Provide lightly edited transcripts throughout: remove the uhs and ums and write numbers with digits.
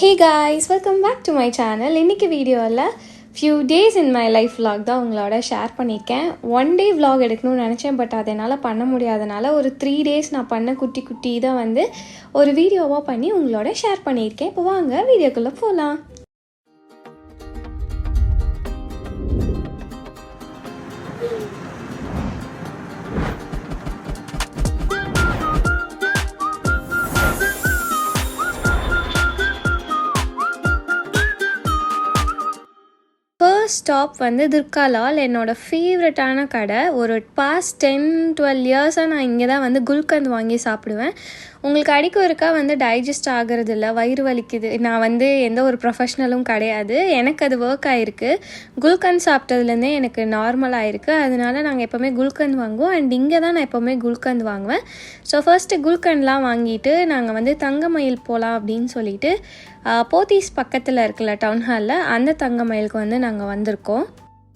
Hey guys, welcome back to my channel. இன்னைக்கு வீடியோவில் few days in my life vlog தான் உங்களோட share பண்ணியிருக்கேன். 1 day vlog எடுக்கணும்னு நினச்சேன், பட் அதனால் பண்ண முடியாதனால ஒரு 3 days நான் பண்ண குட்டி இதை வந்து ஒரு வீடியோவாக பண்ணி உங்களோட ஷேர் பண்ணியிருக்கேன். இப்போ வாங்க வீடியோக்குள்ளே போகலாம். ஃபர்ஸ்ட் ஸ்டாப் வந்து துர்காலால், என்னோடய ஃபேவரட்டான கடை. ஒரு பாஸ்ட் 10-12 இயர்ஸாக நான் இங்கே தான் வந்து குல்கந்த் வாங்கி சாப்பிடுவேன். உங்களுக்கு அடிக்க ஒருக்கா வந்து டைஜஸ்ட் ஆகிறது இல்லை, வயிறு வலிக்குது. நான் வந்து எந்த ஒரு ப்ரொஃபஷ்னலும் கிடையாது, எனக்கு அது ஒர்க் ஆகிருக்கு. குல்கந்த் சாப்பிட்டதுலேருந்தே எனக்கு நார்மல் ஆகிருக்கு. அதனால நாங்கள் எப்போவுமே குல்கந்த் வாங்குவோம். அண்ட் இங்கே தான் நான் எப்போவுமே குல்கந்த் வாங்குவேன். ஸோ ஃபர்ஸ்ட்டு குல்கந்த்லாம் வாங்கிட்டு நாங்கள் வந்து தங்கமயில் போகலாம் அப்படின்னு சொல்லிட்டு போத்தீஸ் பக்கத்தில் இருக்குல்ல டவுன் ஹாலில், அந்த தங்கமயிலுக்கு வந்து நாங்கள் வந்திருக்கோம்.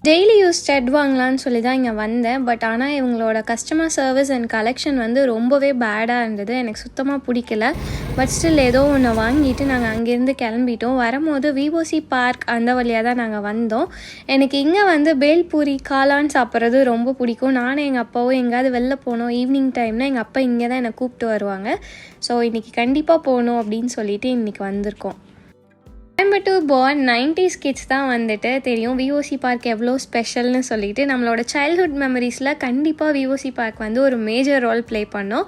டெய்லி யூஸ் ஸ்டெட் வாங்கலான்னு சொல்லி தான் இங்கே வந்தேன். பட் ஆனால் இவங்களோட கஸ்டமர் சர்வீஸ் அண்ட் கலெக்ஷன் வந்து ரொம்பவே பேடாக இருந்தது. எனக்கு சுத்தமாக பிடிக்கல. பட் ஸ்டில் ஏதோ ஒன்று வாங்கிட்டு நாங்கள் அங்கேருந்து கிளம்பிட்டோம். வரும்போது விஓசி பார்க் அந்த வழியாக தான் நாங்கள் வந்தோம். எனக்கு இங்கே வந்து பேல்பூரி காளான் சாப்பிட்றது ரொம்ப பிடிக்கும். நானும் எங்கள் அப்பாவும் எங்கேயாவது வெளில போனோம் ஈவினிங் டைம்னால் எங்கள் அப்பா இங்கே தான் என்னை கூப்பிட்டு வருவாங்க. ஸோ இன்றைக்கி கண்டிப்பாக போகணும் அப்படின்னு சொல்லிட்டு இன்றைக்கி வந்திருக்கோம். கோயம்புத்தூர் பார்ன் 90s கிட்ஸ் தான் வந்துட்டு தெரியும் விஓசி பார்க் எவ்வளோ ஸ்பெஷல்னு சொல்லிட்டு. நம்மளோட சைல்ட்ஹுட் மெமரிஸில் கண்டிப்பாக விஓசி பார்க் வந்து ஒரு மேஜர் ரோல் ப்ளே பண்ணோம்.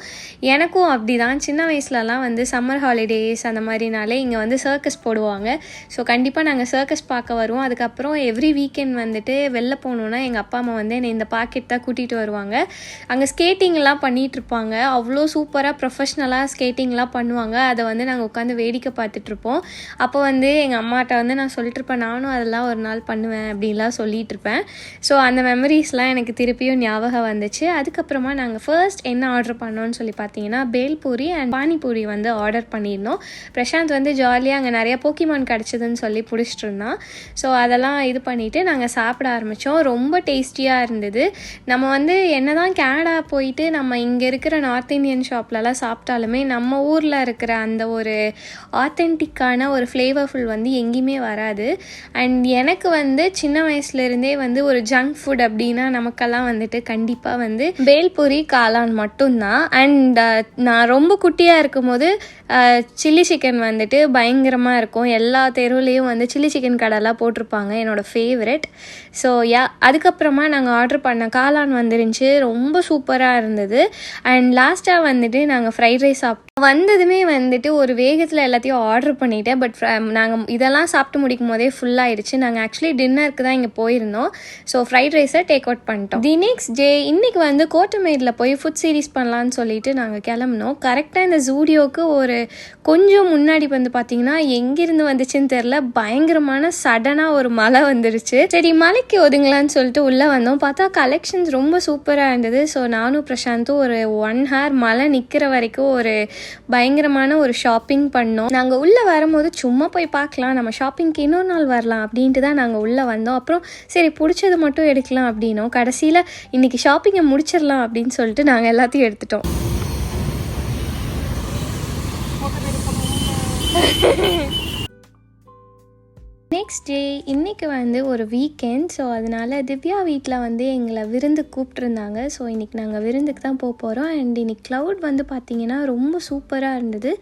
எனக்கும் அப்படி தான். சின்ன வயசுலலாம் வந்து சம்மர் ஹாலிடேஸ் அந்த மாதிரினாலே இங்கே வந்து சர்க்கஸ் போடுவாங்க. ஸோ கண்டிப்பாக நாங்கள் சர்க்கஸ் பார்க்க வருவோம். அதுக்கப்புறம் எவ்ரி வீக்கெண்ட் வந்துட்டு வெளில போகணுன்னா எங்கள் அப்பா அம்மா வந்து என்னை இந்த பார்க்கெட் தான் கூட்டிகிட்டு வருவாங்க. அங்கே ஸ்கேட்டிங்லாம் பண்ணிகிட்ருப்பாங்க. அவ்வளோ சூப்பராக ப்ரொஃபஷ்னலாக ஸ்கேட்டிங்லாம் பண்ணுவாங்க. அதை வந்து நாங்கள் உட்காந்து வேடிக்கை பார்த்துட்ருப்போம். அப்போ வந்து எங்கள் அம்மாட்ட வந்து நான் சொல்லிட்டுருப்பேன், நானும் அதெல்லாம் ஒரு நாள் பண்ணுவேன் அப்படின்லாம் சொல்லிகிட்ருப்பேன். ஸோ அந்த மெமரிஸ்லாம் எனக்கு திருப்பியும் ஞாபகம் வந்துச்சு. அதுக்கப்புறமா நாங்கள் ஃபர்ஸ்ட் என்ன ஆர்டர் பண்ணோன்னு சொல்லி பார்த்தீங்கன்னா பேல்பூரி அண்ட் பானிபூரி வந்து ஆர்டர் பண்ணியிருந்தோம். பிரசாந்த் வந்து ஜாலியாக அங்கே நிறையா போக்கிமான் கிடச்சிதுன்னு சொல்லி பிடிச்சிட்டு இருந்தான். ஸோ அதெல்லாம் இது பண்ணிவிட்டு நாங்கள் சாப்பிட ஆரம்பித்தோம். ரொம்ப டேஸ்டியாக இருந்தது. நம்ம வந்து என்ன தான் கனடா போயிட்டு நம்ம இங்கே இருக்கிற நார்த் இந்தியன் ஷாப்லலாம் சாப்பிட்டாலுமே நம்ம ஊரில் இருக்கிற அந்த ஒரு ஆத்தென்டிக்கான ஒரு ஃப்ளேவர்ஃபுல் வந்து எங்கேயுமே வராது. அண்ட் எனக்கு வந்து சின்ன வயசுலேருந்தே வந்து ஒரு ஜங்க் ஃபுட் அப்படின்னா நமக்கெல்லாம் வந்துட்டு கண்டிப்பாக வந்து பேல்பூரி காளான் மட்டும்தான். அண்ட் நான் ரொம்ப குட்டியாக இருக்கும்போது சில்லி சிக்கன் வந்துட்டு பயங்கரமாக இருக்கும். எல்லா தெருவுலேயும் வந்து சில்லி சிக்கன் கடைலாம் போட்டிருப்பாங்க, என்னோடய ஃபேவரெட். ஸோ அதுக்கப்புறமா நாங்கள் ஆர்டர் பண்ண காளான் வந்துருந்துச்சு. ரொம்ப சூப்பராக இருந்தது. அண்ட் லாஸ்ட்டாக வந்துட்டு நாங்கள் ஃப்ரைட் ரைஸ் சாப்பிட்டோம். வந்ததுமே வந்துட்டு ஒரு வேகத்தில் எல்லாத்தையும் ஆர்டர் பண்ணிட்டேன். பட் நாங்கள் இதெல்லாம் சாப்பிட்டு முடிக்கும் போதே ஃபுல்லாகிடுச்சு. நாங்கள் ஆக்சுவலி டின்னருக்கு தான் இங்கே போயிருந்தோம். ஸோ ஃப்ரைட் ரைஸை டேக் அவுட் பண்ணிட்டோம். தி நெக்ஸ்ட் டே இன்றைக்கி வந்து கோட்டமேடில் போய் ஃபுட் சீரிஸ் பண்ணலான்னு சொல்லிட்டு நாங்கள் கிளம்பினோம். கரெக்டாக இந்த ஜூடியோவுக்கு ஒரு கொஞ்சம் முன்னாடி வந்து பார்த்திங்கன்னா எங்கேருந்து வந்துச்சுன்னு தெரில, பயங்கரமான சடனாக ஒரு மழை வந்துருச்சு. சரி மலைக்கு ஒதுங்கலான்னு சொல்லிட்டு உள்ளே வந்தோம். பார்த்தா கலெக்ஷன்ஸ் ரொம்ப சூப்பராக இருந்தது. ஸோ நானும் பிரசாந்தும் ஒரு 1 hour மழை நிற்கிற வரைக்கும் ஒரு பயங்கரமான ஒரு ஷாப்பிங் பண்ணோம். நாங்கள் உள்ளே வரும்போது சும்மா போய் பார்க்கலாம், நம்ம ஷாப்பிங்க்கு இன்னொரு நாள் வரலாம் அப்படின்ட்டு தான் நாங்கள் உள்ளே வந்தோம். அப்புறம் சரி பிடிச்சது மட்டும் எடுக்கலாம் அப்படின்னோம். கடைசியில் இன்றைக்கி ஷாப்பிங்கை முடிச்சிடலாம் அப்படின்னு சொல்லிட்டு நாங்கள் எல்லாத்தையும் எடுத்துட்டோம். நெக்ஸ்ட் டே இன்றைக்கி வந்து ஒரு வீக்கெண்ட். ஸோ அதனால் திவ்யா வீட்டில் வந்து எங்களை விருந்து கூப்பிட்ருந்தாங்க. ஸோ இன்றைக்கி நாங்கள் விருந்துக்கு தான் போக போகிறோம். அண்ட் இன்றைக்கி க்ளவுட் வந்து பார்த்திங்கன்னா ரொம்ப சூப்பராக இருந்தது.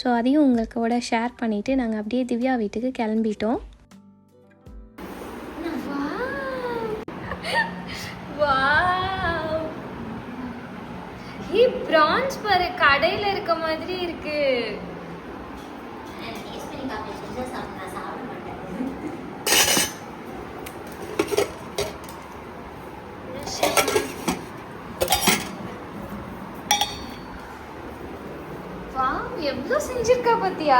ஸோ அதையும் உங்களுக்கூட ஷேர் பண்ணிவிட்டு நாங்கள் அப்படியே திவ்யா வீட்டுக்கு கிளம்பிட்டோம். பிரான்ஸ் பாரு, கடையில் இருக்க மாதிரி இருக்கு. எவ்வளோ செஞ்சிருக்கா பத்தியா?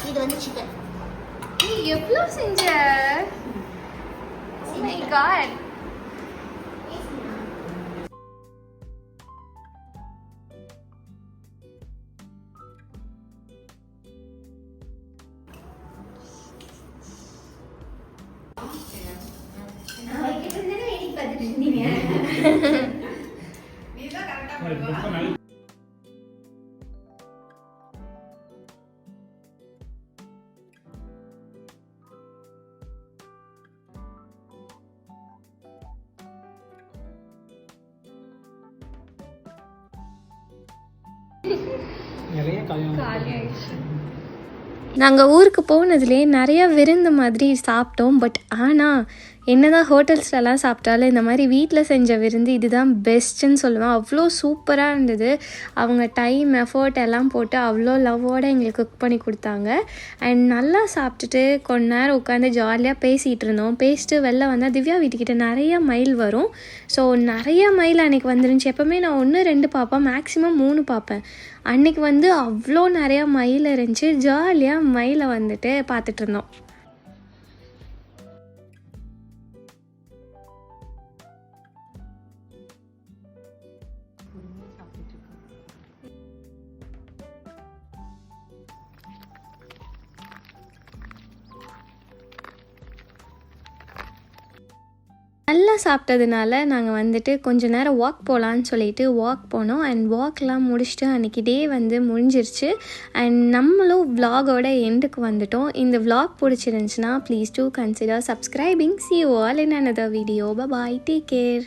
இது வந்து சிக்கன். நீ எவ்வளோ செஞ்ச? Oh my god. நான் வைக்கிட்டு இருந்தேனே, எடி பார்த்துட்டு இருந்தீங்க. நீ தான் கரெக்டா பண்ணுவ. நிறைய காலி ஆயிடுச்சு. நாங்கள் ஊருக்கு போனதுலேயே நிறையா விருந்து மாதிரி சாப்பிட்டோம். பட் ஆனால் என்னதான் ஹோட்டல்ஸ்லலாம் சாப்பிட்டாலும் இந்த மாதிரி வீட்டில் செஞ்ச விருந்து இதுதான் பெஸ்ட்டுன்னு சொல்லுவேன். அவ்வளோ சூப்பராக இருந்தது. அவங்க டைம் எஃபர்ட் எல்லாம் போட்டு அவ்வளோ லவ்வோடு எங்களுக்கு குக் பண்ணி கொடுத்தாங்க. அண்ட் நல்லா சாப்பிட்டுட்டு கொஞ்ச நேரம் உட்காந்து ஜாலியாக பேசிகிட்டு இருந்தோம். பேசிட்டு வெளில வந்தால் திவ்யா வீட்டுக்கிட்ட நிறைய மயில் வரும். ஸோ நிறைய மயில் அன்றைக்கி வந்துருந்துச்சு. எப்போவுமே நான் 1-2 பார்ப்பேன், மேக்ஸிமம் 3 பார்ப்பேன். அன்றைக்கி வந்து அவ்வளோ நிறையா மயில் இருந்துச்சு. ஜாலியாக மயிலை வந்துட்டு பார்த்துட்டு இருந்தோம். நல்லா சாப்பிட்டதுனால நாங்கள் வந்துட்டு கொஞ்ச நேரம் வாக் போகலான்னு சொல்லிட்டு வாக் போனோம். அண்ட் வாக்லாம் முடிச்சுட்டு அன்றைக்கி டே வந்து முடிஞ்சிருச்சு. அண்ட் நம்மளும் விலாகோட எண்டுக்கு வந்துட்டோம். இந்த விலாக் பிடிச்சிருந்துச்சுன்னா please do consider subscribing. See you all in another video. Bye bye. Take care.